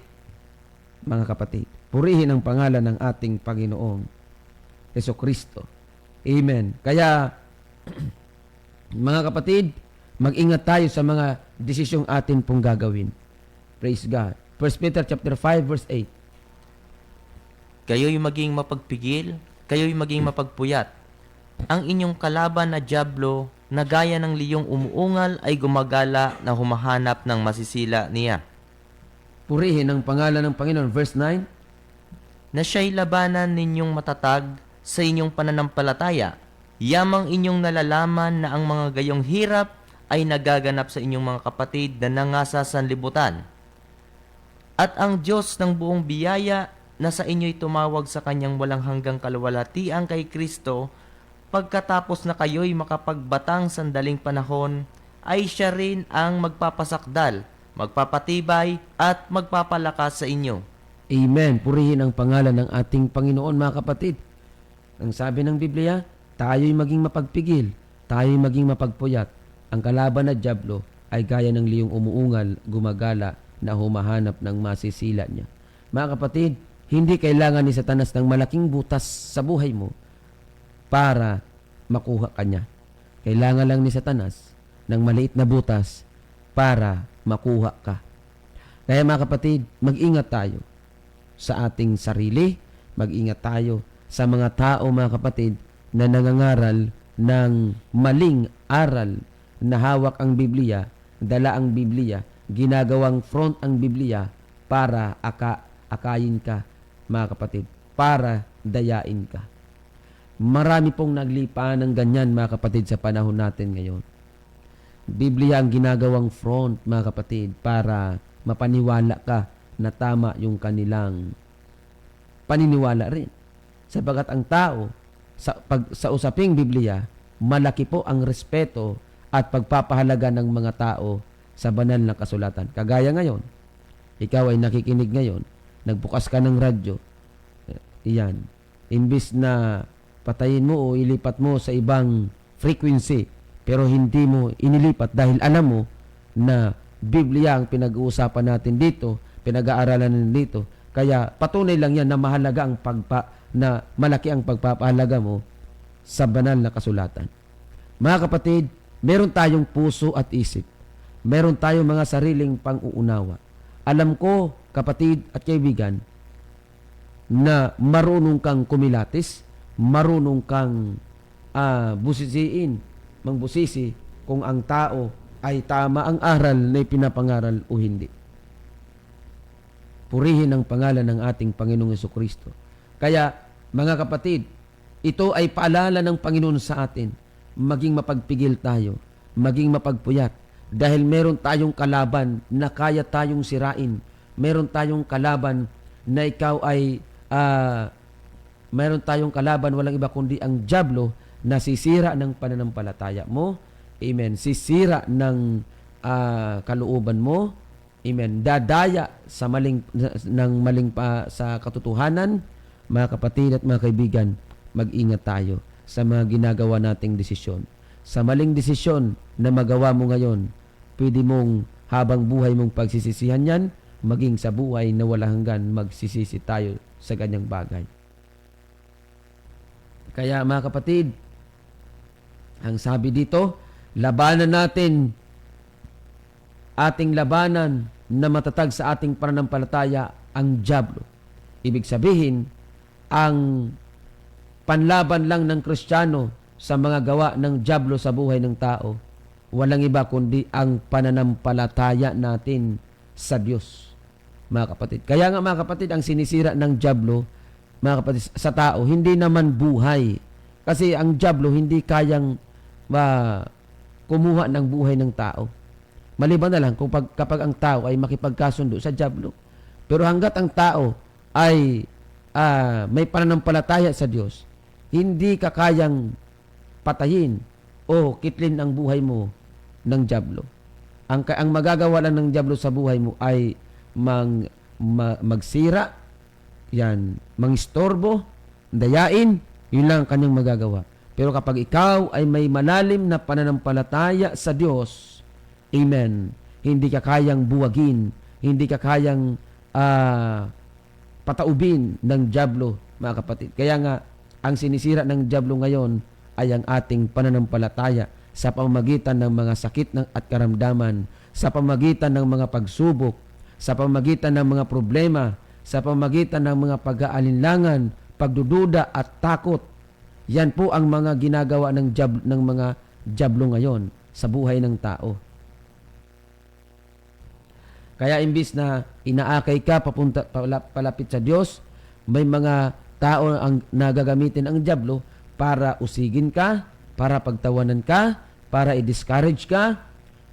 mga kapatid. Purihin ang pangalan ng ating Panginoong Jesucristo. Amen. Kaya, mga kapatid, mag-ingat tayo sa mga desisyong atin pong gagawin. Praise God. 1 Peter chapter 5 verse 8. Kayo'y maging mapagpigil, kayo'y maging mapagpuyat. Ang inyong kalaban na dyablo na gaya ng liyong umuungal ay gumagala na humahanap ng masisila niya. Purihin ang pangalan ng Panginoon. Verse 9. Na siya'y labanan ninyong matatag sa inyong pananampalataya. Yamang inyong nalalaman na ang mga gayong hirap ay nagaganap sa inyong mga kapatid na nangasa sa sanlibutan. At ang Diyos ng buong biyaya na sa inyo'y tumawag sa kanyang walang hanggang kaluwalhatian kay Kristo, pagkatapos na kayo'y makapagbatang sandaling panahon, ay siya rin ang magpapasakdal, magpapatibay at magpapalakas sa inyo. Amen. Purihin ang pangalan ng ating Panginoon, mga kapatid. Ang sabi ng Biblia, tayo'y maging mapagpigil, tayo'y maging mapagpuyat. Ang kalaban na dyablo ay gaya ng liyong umuungal, gumagala, na humahanap ng masisila niya. Mga kapatid, hindi kailangan ni Satanas ng malaking butas sa buhay mo para makuha ka niya. Kailangan lang ni Satanas ng maliit na butas para makuha ka. Kaya mga kapatid, mag-ingat tayo sa ating sarili, mag-ingat tayo sa mga tao, mga kapatid, na nangangaral ng maling aral na hawak ang Biblia, dala ang Biblia, ginagawang front ang Biblia para akayin ka, mga kapatid, para dayain ka. Marami pong naglipa ng ganyan, mga kapatid, sa panahon natin ngayon. Biblia ang ginagawang front, mga kapatid, para mapaniwala ka na tama yung kanilang paniniwala rin. Sapagat ang tao, sa usaping Biblia, malaki po ang respeto at pagpapahalaga ng mga tao sa banal na kasulatan. Kagaya ngayon, ikaw ay nakikinig ngayon, nagbukas ka ng radyo, iyan, imbis na patayin mo o ilipat mo sa ibang frequency, pero hindi mo inilipat dahil alam mo na Biblia ang pinag-uusapan natin dito, pinag-aaralan natin dito. Kaya patunay lang yan na mahalaga ang na malaki ang pagpapahalaga mo sa banal na kasulatan. Mga kapatid, meron tayong puso at isip. Meron tayong mga sariling pang-uunawa. Alam ko, kapatid at kaibigan, na marunong kang kumilatis, marunong kang mangbusisi kung ang tao ay tama ang aral na ipinapangaral o hindi. Purihin ang pangalan ng ating Panginoong Jesucristo. Kaya, mga kapatid, ito ay paalala ng Panginoon sa atin. Maging mapagpigil tayo, maging mapagpuyat, dahil meron tayong kalaban na kaya tayong sirain. Meron tayong kalaban na ikaw ay meron tayong kalaban, walang iba kundi ang dyablo, na sisira ng pananampalataya mo. Amen. Sisira ng kalooban mo. Amen. Dadaya sa sa katotohanan. Mga kapatid at mga kaibigan, mag-ingat tayo sa mga ginagawa nating desisyon. Sa maling desisyon na magawa mo ngayon, pwede mong habang buhay mong pagsisisihan yan, maging sa buhay na wala hanggan, magsisisi tayo sa ganyang bagay. Kaya mga kapatid, ang sabi dito, labanan natin, ating labanan na matatag sa ating pananampalataya ang dyablo. Ibig sabihin, ang panlaban lang ng Kristiyano sa mga gawa ng dyablo sa buhay ng tao, walang iba kundi ang pananampalataya natin sa Diyos, mga kapatid. Kaya nga mga kapatid, ang sinisira ng dyablo, mga kapatid, sa tao, hindi naman buhay. Kasi ang dyablo hindi kayang kumuha ng buhay ng tao. Maliban na lang kapag ang tao ay makipagkasundo sa dyablo. Pero hanggat ang tao ay may pananampalataya sa Diyos, hindi ka kayang patayin o kitlin ang buhay mo ng dyablo. Ang magagawa lang ng dyablo sa buhay mo ay magsira, yan, mangistorbo, dayain, yun lang ang kanyang magagawa. Pero kapag ikaw ay may malalim na pananampalataya sa Diyos, amen, hindi ka kayang buwagin, hindi ka kayang pataubin ng dyablo, mga kapatid. Kaya nga, ang sinisira ng dyablo ngayon ay ang ating pananampalataya sa pamamagitan ng mga sakit at karamdaman, sa pamamagitan ng mga pagsubok, sa pamamagitan ng mga problema, sa pamamagitan ng mga pag-aalinlangan, pagdududa at takot. Yan po ang mga ginagawa ng mga dyablo ngayon sa buhay ng tao. Kaya imbis na inaakay ka palapit sa Diyos, may mga tao ang nagagamitin ang dyablo para usigin ka, para pagtawanan ka, para i-discourage ka.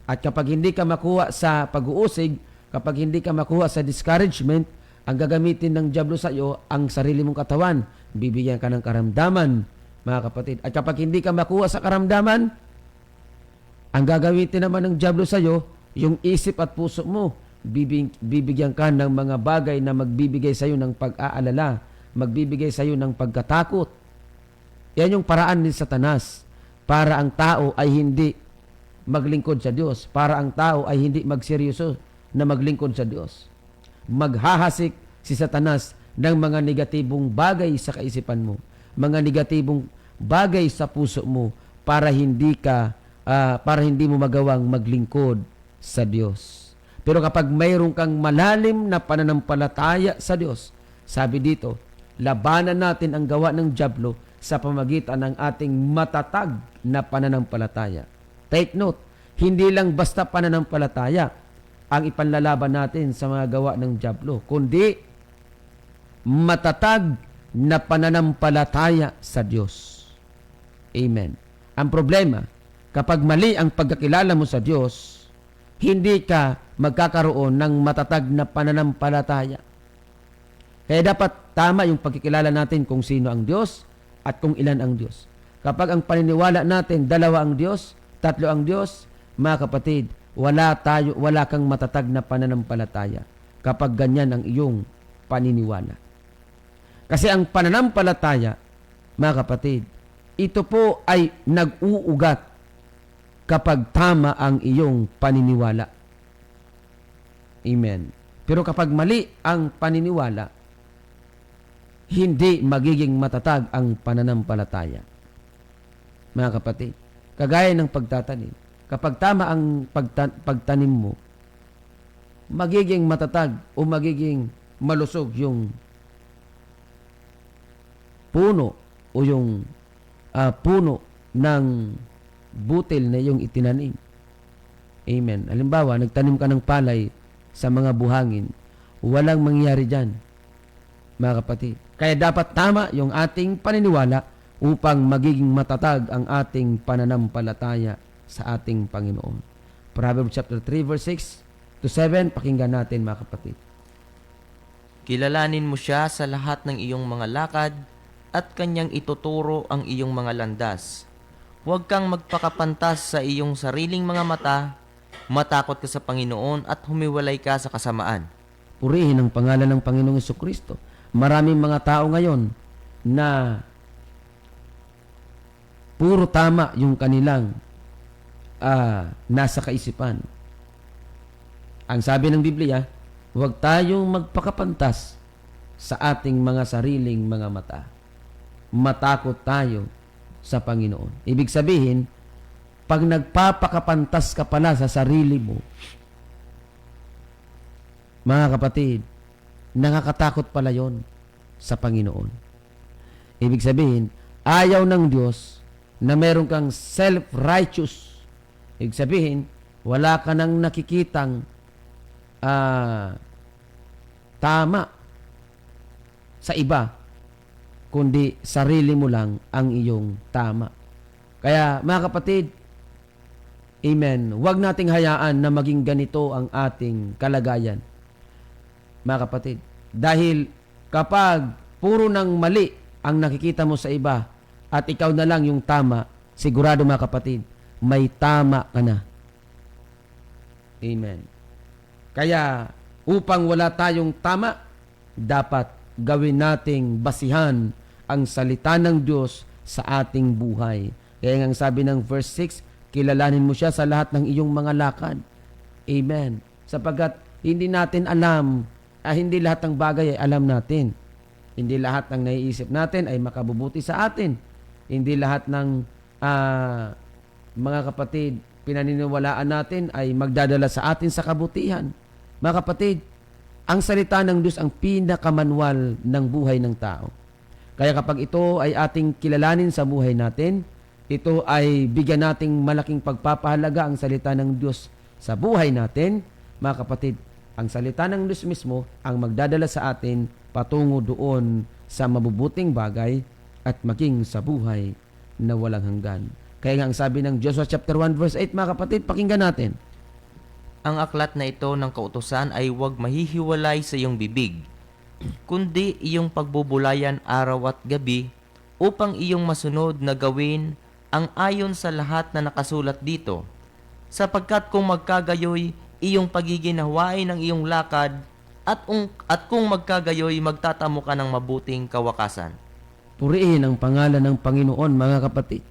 At kapag hindi ka makuha sa pag-uusig, kapag hindi ka makuha sa discouragement, ang gagamitin ng dyablo sa iyo ang sarili mong katawan. Bibigyan ka ng karamdaman, mga kapatid. At kapag hindi ka makuha sa karamdaman, ang gagamitin naman ng dyablo sa iyo, yung isip at puso mo. Bibigyan ka ng mga bagay na magbibigay sa iyo ng pag-aalala, magbibigay sa iyo ng pagkatakot. Yan yung paraan ni Satanas para ang tao ay hindi maglingkod sa Diyos, para ang tao ay hindi magseryoso na maglingkod sa Diyos. Maghahasik si Satanas ng mga negatibong bagay sa kaisipan mo, mga negatibong bagay sa puso mo para hindi mo magawang maglingkod sa Diyos. Pero kapag mayroon kang malalim na pananampalataya sa Diyos, sabi dito, labanan natin ang gawa ng dyablo sa pamagitan ng ating matatag na pananampalataya. Take note, hindi lang basta pananampalataya ang ipanlalaban natin sa mga gawa ng dyablo, kundi matatag na pananampalataya sa Diyos. Amen. Ang problema, kapag mali ang pagkakilala mo sa Diyos, hindi ka magkakaroon ng matatag na pananampalataya. Kaya dapat tama yung pagkikilala natin kung sino ang Diyos at kung ilan ang Diyos. Kapag ang paniniwala natin, dalawa ang Diyos, tatlo ang Diyos, mga kapatid, wala kang matatag na pananampalataya kapag ganyan ang iyong paniniwala. Kasi ang pananampalataya, mga kapatid, ito po ay nag-uugat kapag tama ang iyong paniniwala. Amen. Pero kapag mali ang paniniwala, hindi magiging matatag ang pananampalataya. Mga kapatid, kagaya ng pagtatanim, kapag tama ang pagtanim mo, magiging matatag o magiging malusog yung puno o yung puno ng butil na iyong itinanim. Amen. Halimbawa, nagtanim ka ng palay sa mga buhangin, walang mangyayari dyan, mga kapatid. Kaya dapat tama yung ating paniniwala upang magiging matatag ang ating pananampalataya sa ating Panginoon. Proverbs chapter 3 verse 6 to 7, pakinggan natin, mga kapatid. Kilalanin mo siya sa lahat ng iyong mga lakad at kanyang ituturo ang iyong mga landas. Huwag kang magpakapantas sa iyong sariling mga mata, matakot ka sa Panginoon at humiwalay ka sa kasamaan. Purihin ang pangalan ng Panginoong Jesucristo. Maraming mga tao ngayon na puro tama yung kanilang nasa kaisipan. Ang sabi ng Biblia, huwag tayong magpakapantas sa ating mga sariling mga mata. Matakot tayo sa Panginoon. Ibig sabihin, pag nagpapakapantas ka pala sa sarili mo, mga kapatid, nakakatakot pala yon sa Panginoon. Ibig sabihin, ayaw ng Diyos na meron kang self-righteous. Ibig sabihin, wala ka nang nakikitang tama sa iba, kundi sarili mo lang ang iyong tama. Kaya mga kapatid, amen, huwag nating hayaan na maging ganito ang ating kalagayan. Mga kapatid, dahil kapag puro ng mali ang nakikita mo sa iba at ikaw na lang yung tama, sigurado mga kapatid, may tama ka na. Amen. Kaya upang wala tayong tama, dapat gawin nating basihan ang salita ng Diyos sa ating buhay. Kaya nga sabi ng verse 6, kilalanin mo siya sa lahat ng iyong mga lakad. Amen. Sapagkat hindi natin alam, hindi lahat ng bagay ay alam natin. Hindi lahat ng naiisip natin ay makabubuti sa atin. Hindi lahat ng mga kapatid, pinaniniwalaan natin ay magdadala sa atin sa kabutihan. Mga kapatid, ang salita ng Diyos ang pinakamanwal ng buhay ng tao. Kaya kapag ito ay ating kilalanin sa buhay natin, ito ay bigyan nating malaking pagpapahalaga ang salita ng Diyos sa buhay natin, mga kapatid, ang salita ng Diyos mismo ang magdadala sa atin patungo doon sa mabubuting bagay at maging sa buhay na walang hanggan. Kaya nga ang sabi ng Joshua chapter 1 verse 8, mga kapatid, pakinggan natin. Ang aklat na ito ng kautusan ay huwag mahihiwalay sa iyong bibig, kundi iyong pagbubulayan araw at gabi upang iyong masunod na gawin ang ayon sa lahat na nakasulat dito. Sapagkat kung magkagayoy, iyong pagiginawain ng iyong lakad at kung magkagayoy, magtatamo ka ng mabuting kawakasan. Purihin ang pangalan ng Panginoon, mga kapatid.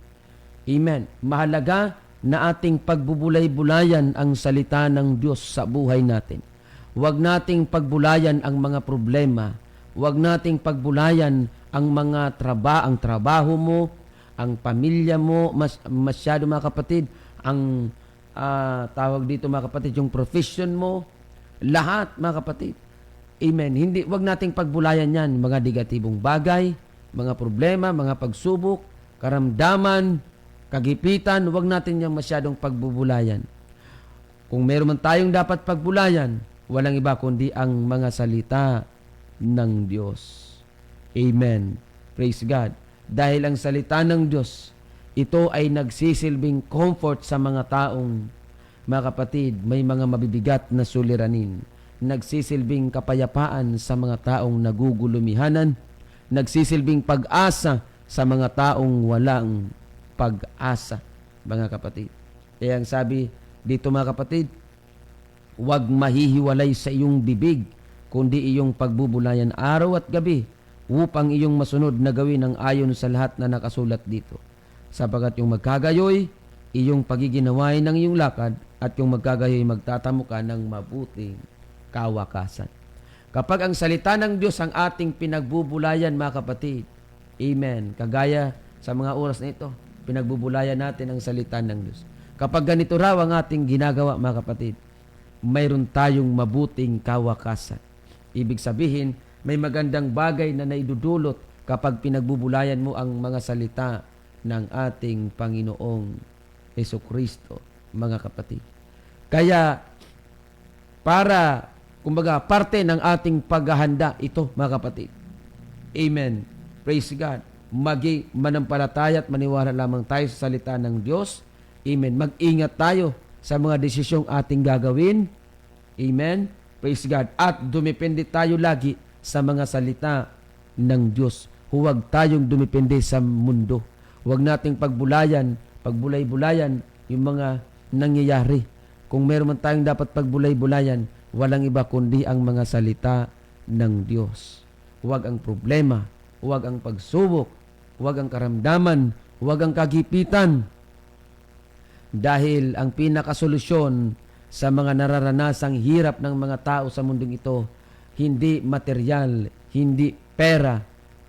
Amen. Mahalaga na ating pagbubulay-bulayan ang salita ng Diyos sa buhay natin. Huwag nating pagbulayan ang mga problema. Huwag nating pagbulayan ang mga trabaho mo, ang pamilya mo, masyado mga kapatid, ang tawag dito mga kapatid, yung profession mo, lahat mga kapatid. Amen. Huwag nating pagbulayan yan, mga negatibong bagay, mga problema, mga pagsubok, karamdaman, kagipitan, huwag natin yung masyadong pagbubulayan. Kung meron man tayong dapat pagbulayan, walang iba kundi ang mga salita ng Diyos. Amen. Praise God. Dahil ang salita ng Diyos, ito ay nagsisilbing comfort sa mga taong, mga kapatid, may mga mabibigat na suliranin. Nagsisilbing kapayapaan sa mga taong nagugulumihanan. Nagsisilbing pag-asa sa mga taong walang pag-asa, mga kapatid. Kaya ang sabi dito mga kapatid, huwag mahihiwalay sa iyong bibig, kundi iyong pagbubulayan araw at gabi upang iyong masunod na gawin ang ayon sa lahat na nakasulat dito. Sapagat yung magkagayoy, iyong pagiginawain ng iyong lakad at yung magkagayoy magtatamo ka ng mabuting kawakasan. Kapag ang salita ng Diyos ang ating pinagbubulayan, mga kapatid, amen, kagaya sa mga oras na ito, pinagbubulayan natin ang salita ng Diyos. Kapag ganito raw ang ating ginagawa, mga kapatid, mayroon tayong mabuting kawakasan. Ibig sabihin, may magandang bagay na naidudulot kapag pinagbubulayan mo ang mga salita ng ating Panginoong Jesucristo, mga kapatid. Kaya, kumbaga, parte ng ating paghahanda ito, mga kapatid. Amen. Praise God. Maging manampalataya at maniwala lamang tayo sa salita ng Diyos. Amen. Mag-ingat tayo sa mga desisyong ating gagawin. Amen. Praise God. At dumepende tayo lagi sa mga salita ng Diyos. Huwag tayong dumepende sa mundo. Huwag nating pagbulay-bulayan yung mga nangyayari. Kung meron man tayong dapat pagbulay-bulayan, walang iba kundi ang mga salita ng Diyos. Huwag ang problema, huwag ang pagsubok, huwag ang karamdaman, huwag ang kagipitan. Dahil ang pinakasolusyon sa mga nararanasang hirap ng mga tao sa mundong ito, hindi material, hindi pera.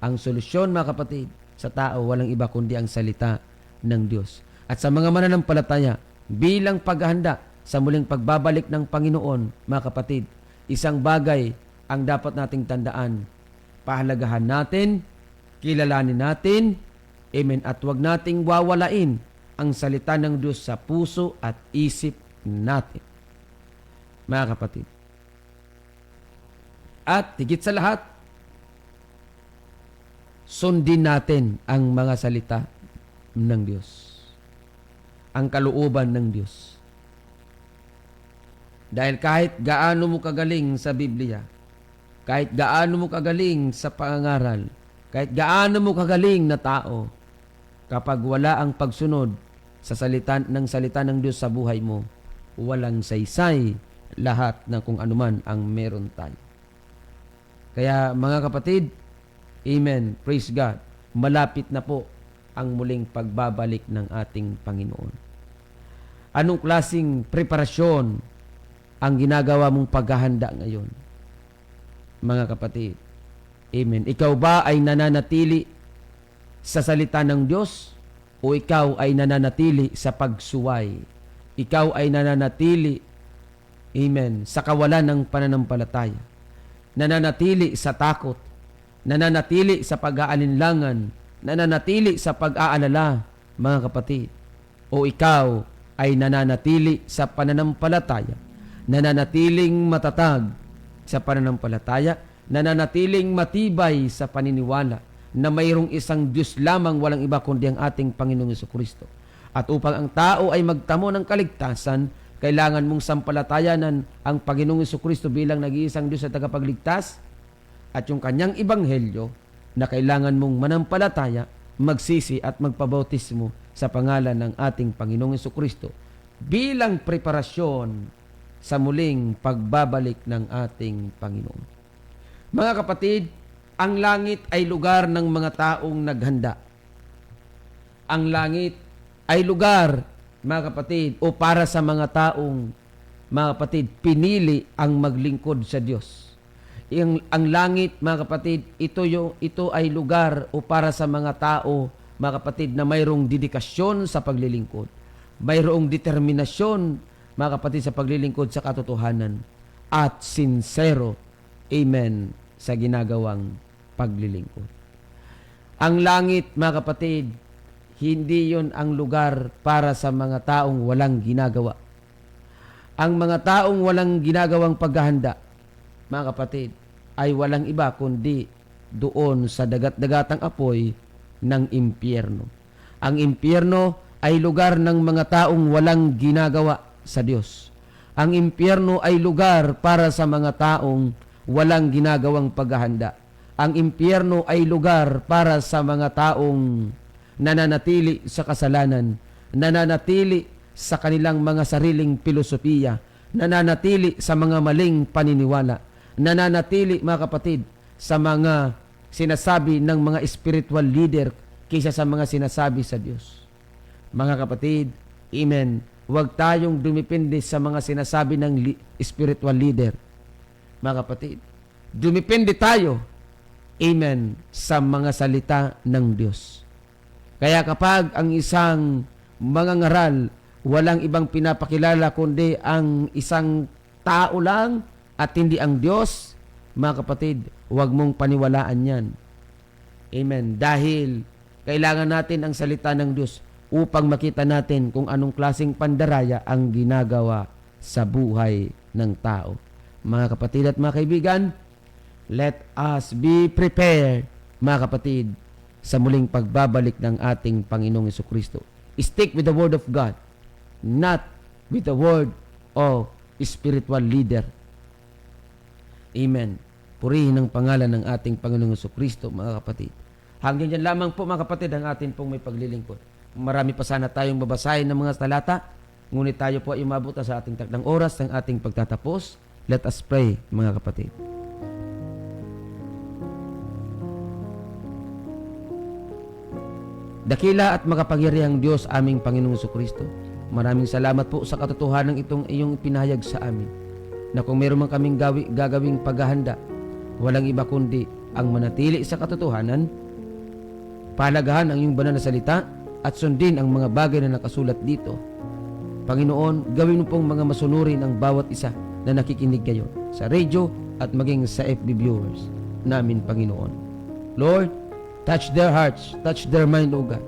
Ang solusyon, mga kapatid, sa tao, walang iba kundi ang salita ng Diyos. At sa mga mananampalataya, bilang paghahanda sa muling pagbabalik ng Panginoon, mga kapatid, isang bagay ang dapat nating tandaan. Pahalagahan natin, kilalanin natin, amen, at huwag nating wawalain ang salita ng Diyos sa puso at isip natin, mga kapatid. At higit sa lahat, sundin natin ang mga salita ng Diyos, ang kalooban ng Diyos. Dahil kahit gaano mo kagaling sa Biblia, kahit gaano mo kagaling sa pangangaral, kahit gaano mo kagaling na tao, Kapag wala ang pagsunod sa salita ng Diyos sa buhay mo, walang saysay lahat na kung anuman ang meron tayo. Kaya mga kapatid, amen, praise God, malapit na po ang muling pagbabalik ng ating Panginoon. Anong klaseng preparasyon ang ginagawa mong paghahanda ngayon? Mga kapatid, amen, ikaw ba ay nananatili sa salita ng Diyos o ikaw ay nananatili sa pagsuway? Ikaw ay nananatili, amen, sa kawalan ng pananampalataya, nananatili sa takot, nananatili sa pag-aalinlangan, nananatili sa pag-aalala, mga kapatid, o ikaw ay nananatili sa pananampalataya, nananatiling matatag sa pananampalataya, nananatiling matibay sa paniniwala na mayroong isang Diyos lamang, walang iba kundi ang ating Panginoong Jesucristo. At upang ang tao ay magtamo ng kaligtasan, kailangan mong sampalatayanan ang Panginoong Jesucristo bilang nag-iisang Diyos at tagapagligtas, at yung kanyang ebanghelyo na kailangan mong manampalataya, magsisi at magpabautismo sa pangalan ng ating Panginoong Jesucristo bilang preparasyon sa muling pagbabalik ng ating Panginoon. Mga kapatid, ang langit ay lugar ng mga taong naghanda. Ang langit ay lugar, mga kapatid, o para sa mga taong, mga kapatid, pinili ang maglingkod sa Diyos. Ang langit, mga kapatid, ito ay lugar o para sa mga tao, mga kapatid, na mayroong dedikasyon sa paglilingkod. Mayroong determinasyon, mga kapatid, sa paglilingkod sa katotohanan. At sincero, amen, sa ginagawang paglilingkod. Ang langit, mga kapatid, hindi yon ang lugar para sa mga taong walang ginagawa. Ang mga taong walang ginagawang paghahanda, mga kapatid, ay walang iba kundi doon sa dagat-dagatang apoy ng impyerno. Ang impyerno ay lugar ng mga taong walang ginagawa sa Diyos. Ang impyerno ay lugar para sa mga taong walang ginagawang paghahanda. Ang impyerno ay lugar para sa mga taong nananatili sa kasalanan, nananatili sa kanilang mga sariling filosofiya, nananatili sa mga maling paniniwala, nananatili, mga kapatid, sa mga sinasabi ng mga spiritual leader kaysa sa mga sinasabi sa Diyos. Mga kapatid, amen, huwag tayong dumipindi sa mga sinasabi ng spiritual leader. Mga kapatid, dumipindi tayo, amen, sa mga salita ng Diyos. Kaya kapag ang isang mangangaral, walang ibang pinapakilala kundi ang isang tao lang at hindi ang Diyos, mga kapatid, huwag mong paniwalaan yan. Amen. Dahil kailangan natin ang salita ng Diyos upang makita natin kung anong klaseng pandaraya ang ginagawa sa buhay ng tao. Mga kapatid at mga kaibigan, let us be prepared, mga kapatid, sa muling pagbabalik ng ating Panginoong Jesucristo. Stick with the Word of God, not with the word of spiritual leader. Amen. Purihin ang pangalan ng ating Panginoong Jesucristo, mga kapatid. Hanggang dyan lamang po, mga kapatid, ang atin pong may paglilingkod. Marami pa sana tayong babasahin ng mga talata, ngunit tayo po ay umabot sa ating takdang oras ng ating pagtatapos. Let us pray, mga kapatid. Dakila at makapangyarihang Diyos, aming Panginoong Jesucristo, maraming salamat po sa katotohanan itong iyong pinahayag sa amin, na kung meron man kaming gagawing paghahanda, walang iba kundi ang manatili sa katotohanan, palagahan ang iyong banal na salita, at sundin ang mga bagay na nakasulat dito. Panginoon, gawin mo pong mga masunurin ang bawat isa na nakikinig ngayon sa radio at maging sa FB viewers namin, Panginoon. Lord, touch their hearts, touch their mind, O God.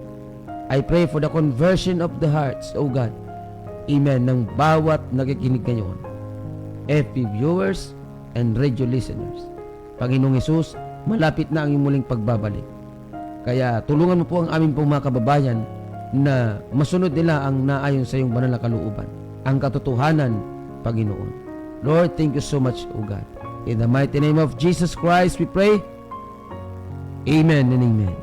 I pray for the conversion of the hearts, O God. Amen. Ng bawat nakikinig ngayon, FB viewers and radio listeners. Panginoong Hesus, malapit na ang iyong muling pagbabalik. Kaya tulungan mo po ang aming pong mga kababayan na masunod nila ang naayon sa iyong banal na kalooban, ang katotohanan, Panginoon. Lord, thank you so much, O God. In the mighty name of Jesus Christ, we pray. Amen and amen.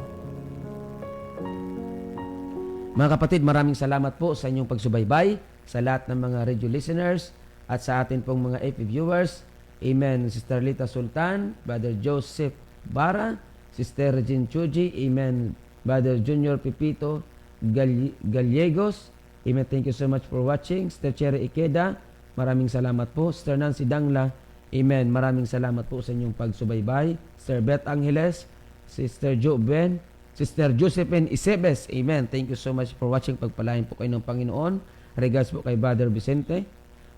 Mga kapatid, maraming salamat po sa inyong pagsubaybay, sa lahat ng mga radio listeners, at sa atin pong mga AP viewers. Amen. Sister Lita Sultan, Brother Joseph Bara, Sister Regine Chuji, Amen. Brother Junior Pipito Gallegos, Amen. Thank you so much for watching. Sister Cherry Ikeda, maraming salamat po. Sister Nancy Dangla, Amen. Maraming salamat po sa inyong pagsubaybay. Sister Beth Angeles, Sister Jo Ben, Sister Josephine Isebes, Amen. Thank you so much for watching. Pagpalain po kayo ng Panginoon. Regards po kay Brother Vicente.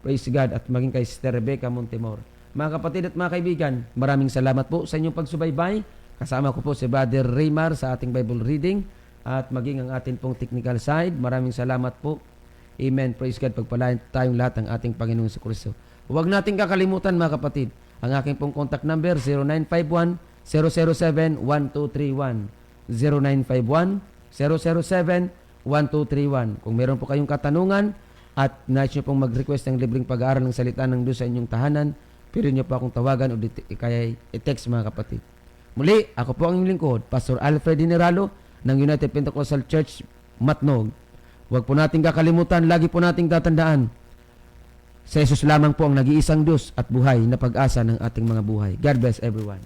Praise God. At maging kay Sister Rebecca Montemor. Mga kapatid at mga kaibigan, maraming salamat po sa inyong pagsubaybay. Kasama ko po si Brother Raymar sa ating Bible reading at maging ang ating pong technical side. Maraming salamat po. Amen. Praise God. Pagpalain tayong lahat ng ating Panginoong Kristo. Huwag nating kakalimutan mga kapatid. Ang aking pong contact number 0951-007-1231. 0951-007-1231. Kung meron po kayong katanungan at nais nyo pong mag-request ng libreng pag-aaral ng salita ng Diyos sa inyong tahanan, pwede nyo po akong tawagan o kaya i-text mga kapatid. Muli, ako po ang inyong lingkod, Pastor Alfred Dineralo ng United Pentecostal Church, Matnog. Huwag po nating kakalimutan, lagi po nating tatandaan, sa Jesus lamang po ang nag-iisang Diyos at buhay na pag-asa ng ating mga buhay. God bless everyone.